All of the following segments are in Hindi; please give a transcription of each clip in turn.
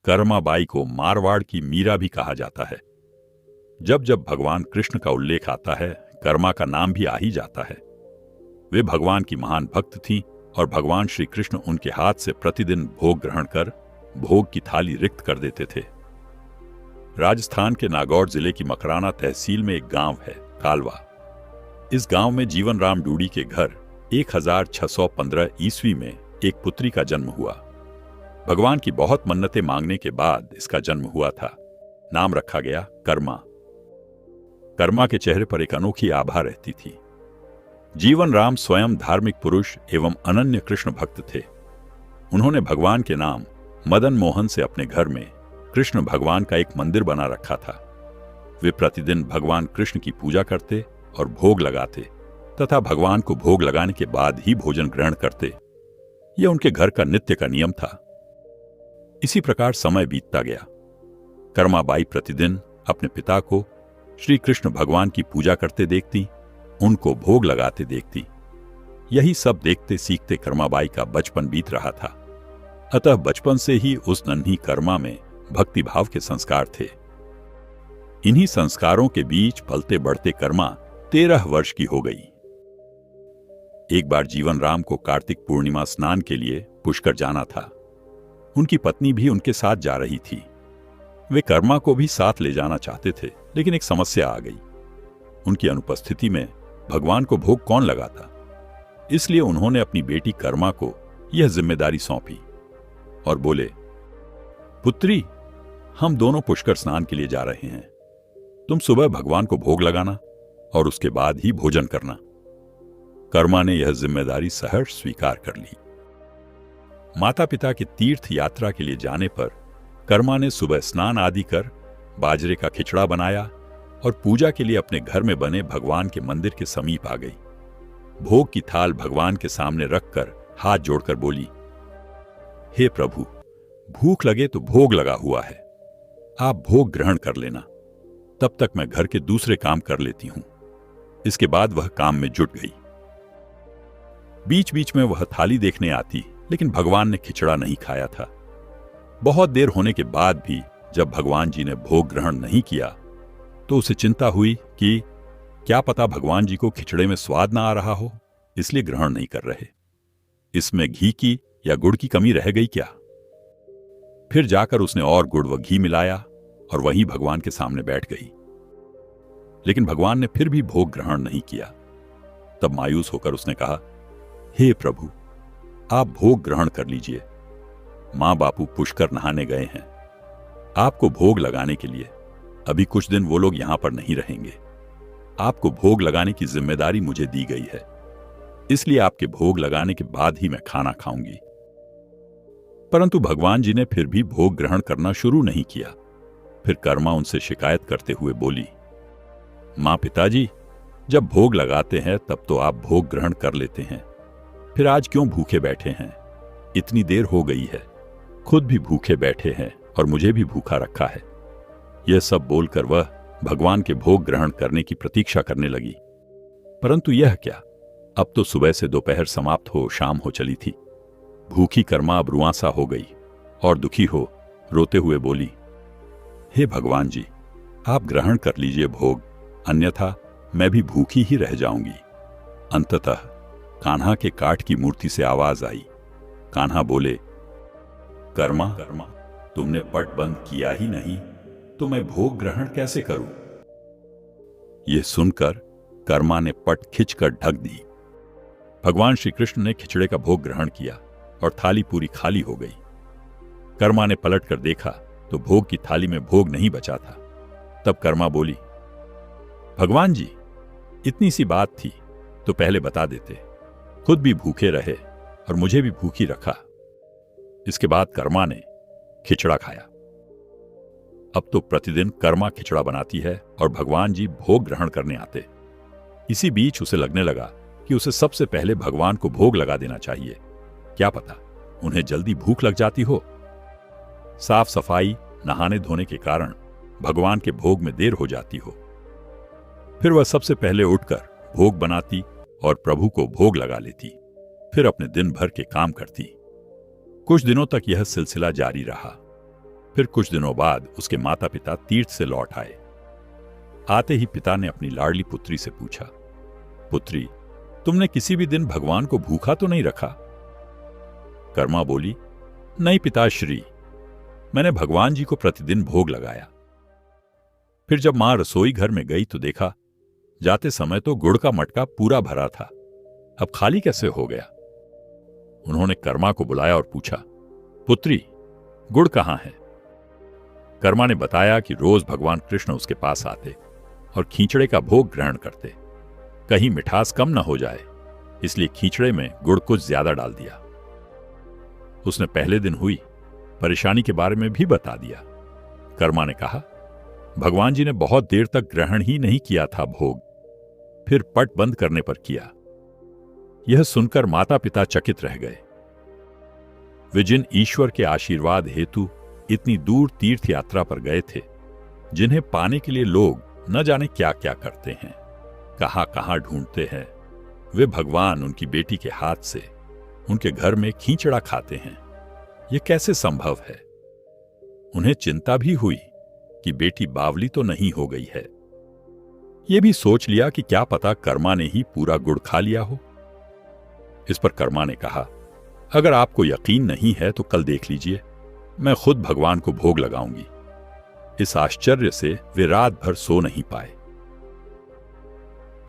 कर्माबाई को मारवाड़ की मीरा भी कहा जाता है। जब जब भगवान कृष्ण का उल्लेख आता है, कर्मा का नाम भी आ ही जाता है। वे भगवान की महान भक्त थीं और भगवान श्री कृष्ण उनके हाथ से प्रतिदिन भोग ग्रहण कर भोग की थाली रिक्त कर देते थे। राजस्थान के नागौर जिले की मकराना तहसील में एक गांव है, कालवा। इस गांव में जीवन राम डूडी के घर 1615 ईस्वी में एक पुत्री का जन्म हुआ। भगवान की बहुत मन्नतें मांगने के बाद इसका जन्म हुआ था। नाम रखा गया कर्मा। कर्मा के चेहरे पर एक अनोखी आभा रहती थी। जीवन राम स्वयं धार्मिक पुरुष एवं अनन्य कृष्ण भक्त थे। उन्होंने भगवान के नाम मदन मोहन से अपने घर में कृष्ण भगवान का एक मंदिर बना रखा था। वे प्रतिदिन भगवान कृष्ण की पूजा करते और भोग लगाते तथा भगवान को भोग लगाने के बाद ही भोजन ग्रहण करते। यह उनके घर का नित्य का नियम था। इसी प्रकार समय बीतता गया। कर्माबाई प्रतिदिन अपने पिता को श्री कृष्ण भगवान की पूजा करते देखती, उनको भोग लगाते देखती। यही सब देखते सीखते कर्माबाई का बचपन बीत रहा था। अतः बचपन से ही उस नन्ही कर्मा में भक्ति भाव के संस्कार थे। इन्हीं संस्कारों के बीच पलते बढ़ते कर्मा 13 वर्ष की हो गई। एक बार जीवन राम को कार्तिक पूर्णिमा स्नान के लिए पुष्कर जाना था। उनकी पत्नी भी उनके साथ जा रही थी। वे कर्मा को भी साथ ले जाना चाहते थे, लेकिन एक समस्या आ गई। उनकी अनुपस्थिति में भगवान को भोग कौन लगाता? इसलिए उन्होंने अपनी बेटी कर्मा को यह जिम्मेदारी सौंपी और बोले, पुत्री, हम दोनों पुष्कर स्नान के लिए जा रहे हैं। तुम सुबह भगवान को भोग लगाना और उसके बाद ही भोजन करना। कर्मा ने यह जिम्मेदारी सहर्ष स्वीकार कर ली। माता पिता के तीर्थ यात्रा के लिए जाने पर कर्मा ने सुबह स्नान आदि कर बाजरे का खिचड़ा बनाया और पूजा के लिए अपने घर में बने भगवान के मंदिर के समीप आ गई। भोग की थाल भगवान के सामने रखकर हाथ जोड़कर बोली, हे प्रभु, भूख लगे तो भोग लगा हुआ है, आप भोग ग्रहण कर लेना, तब तक मैं घर के दूसरे काम कर लेती हूं। इसके बाद वह काम में जुट गई। बीच बीच में वह थाली देखने आती, लेकिन भगवान ने खिचड़ा नहीं खाया था। बहुत देर होने के बाद भी जब भगवान जी ने भोग ग्रहण नहीं किया तो उसे चिंता हुई कि क्या पता भगवान जी को खिचड़े में स्वाद ना आ रहा हो, इसलिए ग्रहण नहीं कर रहे। इसमें घी की या गुड़ की कमी रह गई क्या? फिर जाकर उसने और गुड़ व घी मिलाया और वहीं भगवान के सामने बैठ गई। लेकिन भगवान ने फिर भी भोग ग्रहण नहीं किया। तब मायूस होकर उसने कहा, हे प्रभु, आप भोग ग्रहण कर लीजिए। मां बापू पुष्कर नहाने गए हैं। आपको भोग लगाने के लिए अभी कुछ दिन वो लोग यहां पर नहीं रहेंगे। आपको भोग लगाने की जिम्मेदारी मुझे दी गई है, इसलिए आपके भोग लगाने के बाद ही मैं खाना खाऊंगी। परंतु भगवान जी ने फिर भी भोग ग्रहण करना शुरू नहीं किया। फिर कर्मा उनसे शिकायत करते हुए बोली, मां पिताजी, जब भोग लगाते हैं तब तो आप भोग ग्रहण कर लेते हैं, फिर आज क्यों भूखे बैठे हैं? इतनी देर हो गई है, खुद भी भूखे बैठे हैं और मुझे भी भूखा रखा है। यह सब बोलकर वह भगवान के भोग ग्रहण करने की प्रतीक्षा करने लगी। परंतु यह क्या, अब तो सुबह से दोपहर समाप्त हो शाम हो चली थी। भूखी कर्मा अब रुआंसा हो गई और दुखी हो रोते हुए बोली, हे भगवान जी, आप ग्रहण कर लीजिए भोग, अन्यथा मैं भी भूखी ही रह जाऊंगी। अंततः कान्हा के काठ की मूर्ति से आवाज आई। कान्हा बोले, कर्मा, तुमने पट बंद किया ही नहीं तो मैं भोग ग्रहण कैसे करूं? यह सुनकर कर्मा ने पट खिंचकर ढक दी। भगवान श्री कृष्ण ने खिचड़े का भोग ग्रहण किया और थाली पूरी खाली हो गई। कर्मा ने पलटकर देखा तो भोग की थाली में भोग नहीं बचा था। तब कर्मा बोली, भगवान जी, इतनी सी बात थी तो पहले बता देते, खुद भी भूखे रहे और मुझे भी भूखी रखा। इसके बाद कर्मा ने खिचड़ा खाया। अब तो प्रतिदिन कर्मा खिचड़ा बनाती है और भगवान जी भोग ग्रहण करने आते। इसी बीच उसे लगने लगा कि उसे सबसे पहले भगवान को भोग लगा देना चाहिए। क्या पता उन्हें जल्दी भूख लग जाती हो। साफ सफाई, नहाने धोने के कारण भगवान के भोग में देर हो जाती हो। फिर वह सबसे पहले उठकर भोग बनाती और प्रभु को भोग लगा लेती, फिर अपने दिन भर के काम करती। कुछ दिनों तक यह सिलसिला जारी रहा। फिर कुछ दिनों बाद उसके माता पिता तीर्थ से लौट आए। आते ही पिता ने अपनी लाडली पुत्री से पूछा, पुत्री, तुमने किसी भी दिन भगवान को भूखा तो नहीं रखा? कर्मा बोली, नहीं पिताश्री, मैंने भगवान जी को प्रतिदिन भोग लगाया। फिर जब मां रसोई घर में गई तो देखा जाते समय तो गुड़ का मटका पूरा भरा था, अब खाली कैसे हो गया? उन्होंने कर्मा को बुलाया और पूछा, पुत्री, गुड़ कहां है? कर्मा ने बताया कि रोज भगवान कृष्ण उसके पास आते और खींचड़े का भोग ग्रहण करते। कहीं मिठास कम न हो जाए, इसलिए खींचड़े में गुड़ कुछ ज्यादा डाल दिया। उसने पहले दिन हुई परेशानी के बारे में भी बता दिया। कर्मा ने कहा, भगवान जी ने बहुत देर तक ग्रहण ही नहीं किया था भोग, फिर पट बंद करने पर किया। यह सुनकर माता पिता चकित रह गए। वे जिन ईश्वर के आशीर्वाद हेतु इतनी दूर तीर्थ यात्रा पर गए थे, जिन्हें पाने के लिए लोग न जाने क्या क्या करते हैं, कहां कहां ढूंढते हैं, वे भगवान उनकी बेटी के हाथ से उनके घर में खींचड़ा खाते हैं। यह कैसे संभव है? उन्हें चिंता भी हुई कि बेटी बावली तो नहीं हो गई है। यह भी सोच लिया कि क्या पता कर्मा ने ही पूरा गुड़ खा लिया हो। इस पर कर्मा ने कहा, अगर आपको यकीन नहीं है तो कल देख लीजिए, मैं खुद भगवान को भोग लगाऊंगी। इस आश्चर्य से वे रात भर सो नहीं पाए।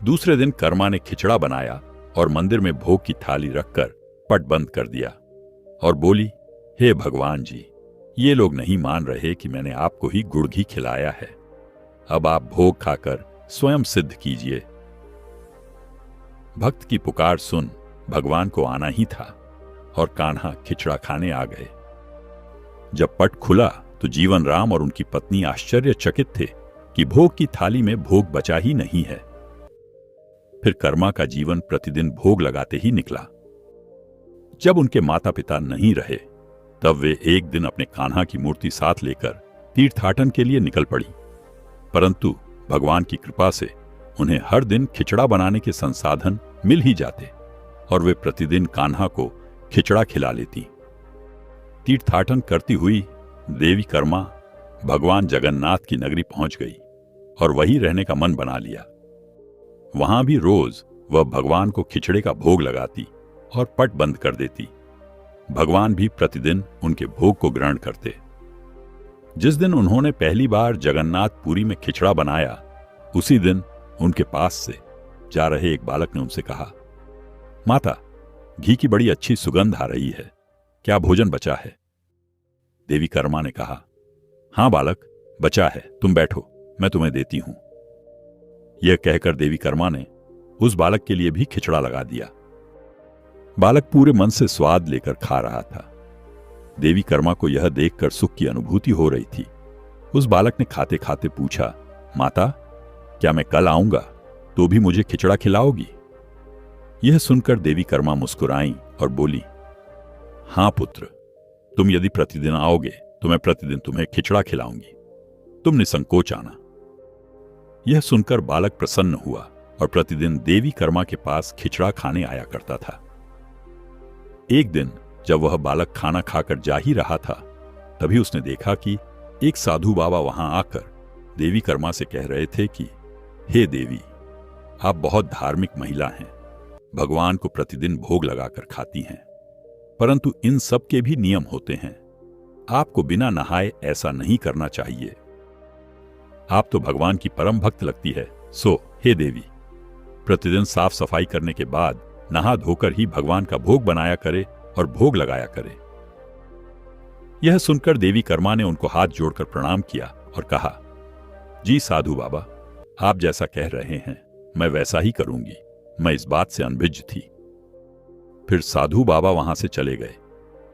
दूसरे दिन कर्मा ने खिचड़ा बनाया और मंदिर में भोग की थाली रखकर पट बंद कर दिया और बोली, हे भगवान जी, ये लोग नहीं मान रहे कि मैंने आपको ही गुड़ घी खिलाया है, अब आप भोग खाकर स्वयं सिद्ध कीजिए। भक्त की पुकार सुन भगवान को आना ही था और कान्हा खिचड़ा खाने आ गए। जब पट खुला तो जीवन राम और उनकी पत्नी आश्चर्यचकित थे कि भोग की थाली में भोग बचा ही नहीं है। फिर कर्मा का जीवन प्रतिदिन भोग लगाते ही निकला। जब उनके माता पिता नहीं रहे तब वे एक दिन अपने कान्हा की मूर्ति साथ लेकर तीर्थाटन के लिए निकल पड़ी, परंतु भगवान की कृपा से उन्हें हर दिन खिचड़ा बनाने के संसाधन मिल ही जाते और वे प्रतिदिन कान्हा को खिचड़ा खिला लेती। तीर्थाटन करती हुई देवी कर्मा भगवान जगन्नाथ की नगरी पहुंच गई और वहीं रहने का मन बना लिया। वहां भी रोज वह भगवान को खिचड़े का भोग लगाती और पट बंद कर देती। भगवान भी प्रतिदिन उनके भोग को ग्रहण करते। जिस दिन उन्होंने पहली बार जगन्नाथपुरी में खिचड़ा बनाया, उसी दिन उनके पास से जा रहे एक बालक ने उनसे कहा, माता, घी की बड़ी अच्छी सुगंध आ रही है, क्या भोजन बचा है? देवी कर्मा ने कहा, हां बालक, बचा है, तुम बैठो, मैं तुम्हें देती हूं। यह कहकर देवी कर्मा ने उस बालक के लिए भी खिचड़ा लगा दिया। बालक पूरे मन से स्वाद लेकर खा रहा था। देवी कर्मा को यह देखकर सुख की अनुभूति हो रही थी। उस बालक ने खाते खाते पूछा, माता, क्या मैं कल आऊंगा तो भी मुझे खिचड़ा खिलाओगी? यह सुनकर देवी कर्मा मुस्कुराई और बोली, हां पुत्र, तुम यदि प्रतिदिन आओगे तो मैं प्रतिदिन तुम्हें खिचड़ा खिलाऊंगी, तुम निसंकोच आना। यह सुनकर बालक प्रसन्न हुआ और प्रतिदिन देवी कर्मा के पास खिचड़ा खाने आया करता था। एक दिन जब वह बालक खाना खाकर जा ही रहा था, तभी उसने देखा कि एक साधु बाबा वहां आकर देवी कर्मा से कह रहे थे कि हे देवी, आप बहुत धार्मिक महिला हैं, भगवान को प्रतिदिन भोग लगाकर खाती हैं, परंतु इन सब के भी नियम होते हैं। आपको बिना नहाए ऐसा नहीं करना चाहिए। आप तो भगवान की परम भक्त लगती है, सो हे देवी, प्रतिदिन साफ सफाई करने के बाद नहा धोकर ही भगवान का भोग बनाया करे और भोग लगाया करे। यह सुनकर देवी कर्मा ने उनको हाथ जोड़कर प्रणाम किया और कहा, जी साधु बाबा, आप जैसा कह रहे हैं मैं वैसा ही करूंगी, मैं इस बात से अनभिज्ञ थी। फिर साधु बाबा वहां से चले गए।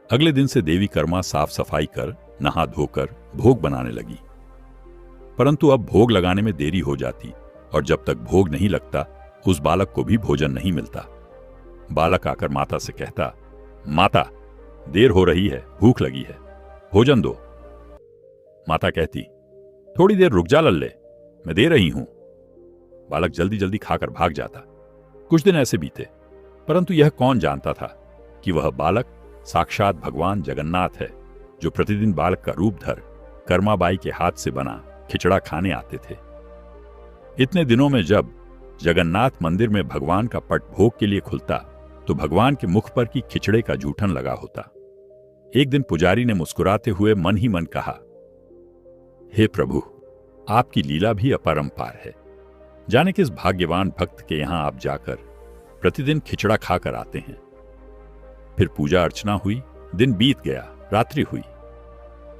अगले दिन से देवी कर्मा साफ सफाई कर नहा धोकर भोग बनाने लगी, परंतु अब भोग लगाने में देरी हो जाती और जब तक भोग नहीं लगता उस बालक को भी भोजन नहीं मिलता। बालक आकर माता से कहता, माता, देर हो रही है, भूख लगी है, भोजन दो। माता कहती, थोड़ी देर रुक जा लल्ले, मैं दे रही हूं। बालक जल्दी जल्दी खाकर भाग जाता। कुछ दिन ऐसे बीते, परंतु यह कौन जानता था कि वह बालक साक्षात भगवान जगन्नाथ है, जो प्रतिदिन बालक का रूप धर कर्माबाई के हाथ से बना खिचड़ा खाने आते थे। इतने दिनों में जब जगन्नाथ मंदिर में भगवान का पट भोग के लिए खुलता तो भगवान के मुख पर की खिचड़े का जूठन लगा होता। एक दिन पुजारी ने मुस्कुराते हुए मन ही मन कहा, हे प्रभु, आपकी लीला भी अपरंपार है। जाने किस भाग्यवान भक्त के यहां आप जाकर प्रतिदिन खिचड़ा खाकर आते हैं। फिर पूजा अर्चना हुई, दिन बीत गया, रात्रि हुई।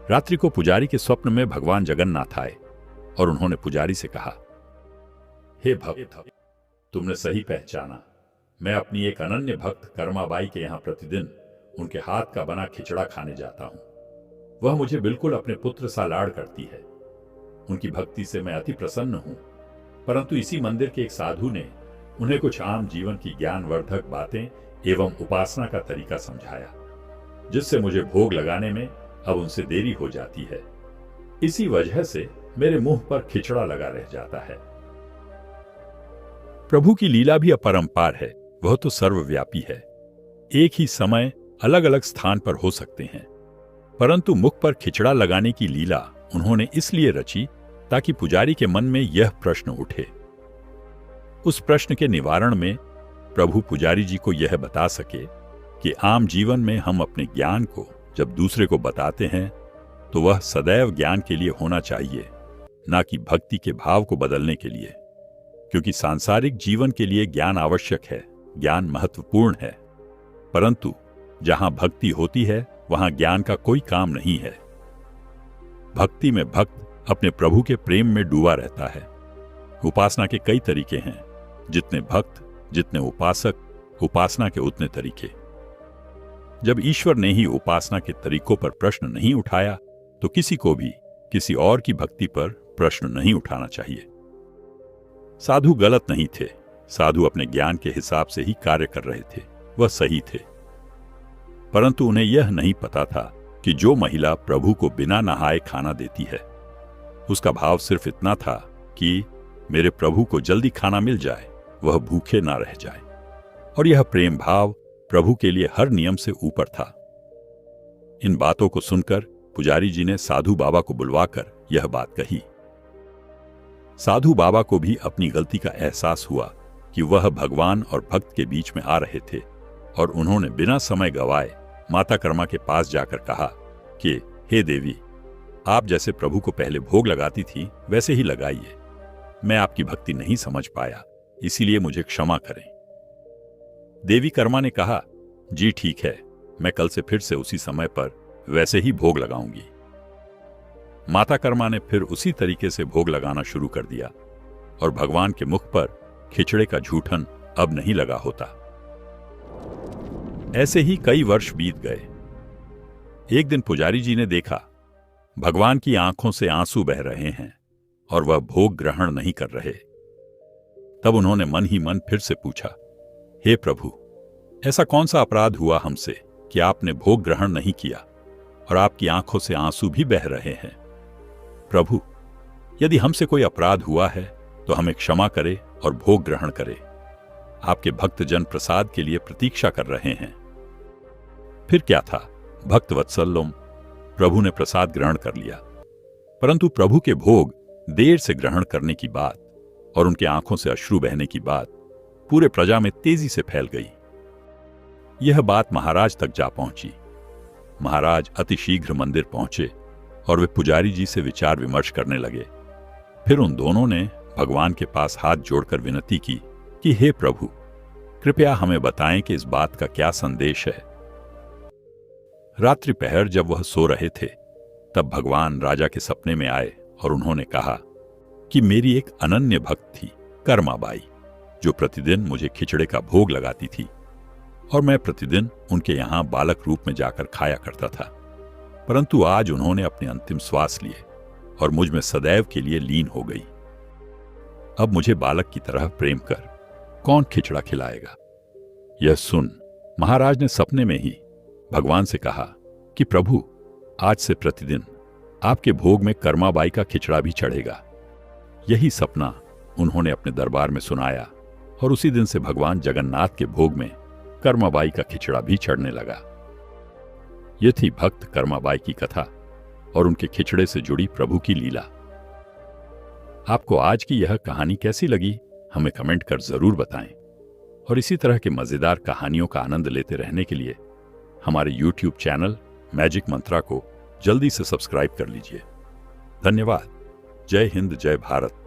रात्रि को पुजारी के स्वप्न में भगवान जगन्नाथ आए और उन्होंने पुजारी से कहा, हे भक्त, तुमने सही पहचाना। मैं अपनी एक अनन्य भक्त कर्माबाई के यहां प्रतिदिन उनके हाथ का बना खिचड़ा खाने जाता हूं। वह मुझे बिल्कुल अपने पुत्र सा लाड़ करती है। उनकी भक्ति से मैं अति प्रसन्न हूं, परंतु इसी मंदिर के एक साधु ने उन्हें कुछ आम जीवन की ज्ञानवर्धक बातें एवं उपासना का तरीका समझाया, जिससे मुझे भोग लगाने में अब उनसे देरी हो जाती है। इसी वजह से मेरे मुंह पर खिचड़ा लगा रह जाता है। प्रभु की लीला भी अपरंपार है। वह तो सर्वव्यापी है। एक ही समय अलग अलग स्थान पर हो सकते हैं, परंतु मुख पर खिचड़ा लगाने की लीला उन्होंने इसलिए रची ताकि पुजारी के मन में यह प्रश्न उठे। उस प्रश्न के निवारण में प्रभु पुजारी जी को यह बता सके कि आम जीवन में हम अपने ज्ञान को जब दूसरे को बताते हैं तो वह सदैव ज्ञान के लिए होना चाहिए, ना कि भक्ति के भाव को बदलने के लिए। क्योंकि सांसारिक जीवन के लिए ज्ञान आवश्यक है, ज्ञान महत्वपूर्ण है, परंतु जहां भक्ति होती है वहां ज्ञान का कोई काम नहीं है। भक्ति में भक्त अपने प्रभु के प्रेम में डूबा रहता है। उपासना के कई तरीके हैं। जितने भक्त, जितने उपासक, उपासना के उतने तरीके। जब ईश्वर ने ही उपासना के तरीकों पर प्रश्न नहीं उठाया तो किसी को भी किसी और की भक्ति पर प्रश्न नहीं उठाना चाहिए। साधु गलत नहीं थे। साधु अपने ज्ञान के हिसाब से ही कार्य कर रहे थे, वह सही थे। परंतु उन्हें यह नहीं पता था कि जो महिला प्रभु को बिना नहाए खाना देती है, उसका भाव सिर्फ इतना था कि मेरे प्रभु को जल्दी खाना मिल जाए, वह भूखे ना रह जाए। और यह प्रेम भाव प्रभु के लिए हर नियम से ऊपर था। इन बातों को सुनकर पुजारी जी ने साधु बाबा को बुलवाकर यह बात कही। साधु बाबा को भी अपनी गलती का एहसास हुआ कि वह भगवान और भक्त के बीच में आ रहे थे, और उन्होंने बिना समय गवाए माता कर्मा के पास जाकर कहा कि हे देवी, आप जैसे प्रभु को पहले भोग लगाती थी वैसे ही लगाइए। मैं आपकी भक्ति नहीं समझ पाया, इसीलिए मुझे क्षमा करें। देवी कर्मा ने कहा, जी ठीक है, मैं कल से फिर से उसी समय पर वैसे ही भोग लगाऊंगी। माता कर्मा ने फिर उसी तरीके से भोग लगाना शुरू कर दिया और भगवान के मुख पर खिचड़े का जूठन अब नहीं लगा होता। ऐसे ही कई वर्ष बीत गए। एक दिन पुजारी जी ने देखा भगवान की आंखों से आंसू बह रहे हैं और वह भोग ग्रहण नहीं कर रहे। तब उन्होंने मन ही मन फिर से पूछा, हे प्रभु, ऐसा कौन सा अपराध हुआ हमसे कि आपने भोग ग्रहण नहीं किया और आपकी आंखों से आंसू भी बह रहे हैं? प्रभु, यदि हमसे कोई अपराध हुआ है तो हमें क्षमा करे और भोग ग्रहण करे। आपके भक्तजन प्रसाद के लिए प्रतीक्षा कर रहे हैं। फिर क्या था, भक्त वत्सल्यम प्रभु ने प्रसाद ग्रहण कर लिया, परंतु प्रभु के भोग देर से ग्रहण करने की बात और उनके आंखों से अश्रु बहने की बात पूरे प्रजा में तेजी से फैल गई। यह बात महाराज तक जा पहुंची। महाराज अतिशीघ्र मंदिर पहुंचे और वे पुजारी जी से विचार विमर्श करने लगे। फिर उन दोनों ने भगवान के पास हाथ जोड़कर विनती की कि हे प्रभु, कृपया हमें बताएं कि इस बात का क्या संदेश है। रात्रि पहर जब वह सो रहे थे तब भगवान राजा के सपने में आए और उन्होंने कहा कि मेरी एक अनन्य भक्त थी कर्माबाई, जो प्रतिदिन मुझे खिचड़े का भोग लगाती थी और मैं प्रतिदिन उनके यहां बालक रूप में जाकर खाया करता था। परंतु आज उन्होंने अपने अंतिम श्वास लिए और मुझ में सदैव के लिए लीन हो गई। अब मुझे बालक की तरह प्रेम कर कौन खिचड़ा खिलाएगा? यह सुन महाराज ने सपने में ही भगवान से कहा कि प्रभु, आज से प्रतिदिन आपके भोग में कर्माबाई का खिचड़ा भी चढ़ेगा। यही सपना उन्होंने अपने दरबार में सुनाया और उसी दिन से भगवान जगन्नाथ के भोग में कर्माबाई का खिचड़ा भी चढ़ने लगा। यह थी भक्त कर्माबाई की कथा। और उनके खिचड़े से जुड़ी प्रभु की लीला। आपको आज की यह कहानी कैसी लगी, हमें कमेंट कर जरूर बताएं। और इसी तरह के मजेदार कहानियों का आनंद लेते रहने के लिए हमारे YouTube चैनल मैजिक मंत्रा को जल्दी से सब्सक्राइब कर लीजिए। धन्यवाद। जय हिंद, जय भारत।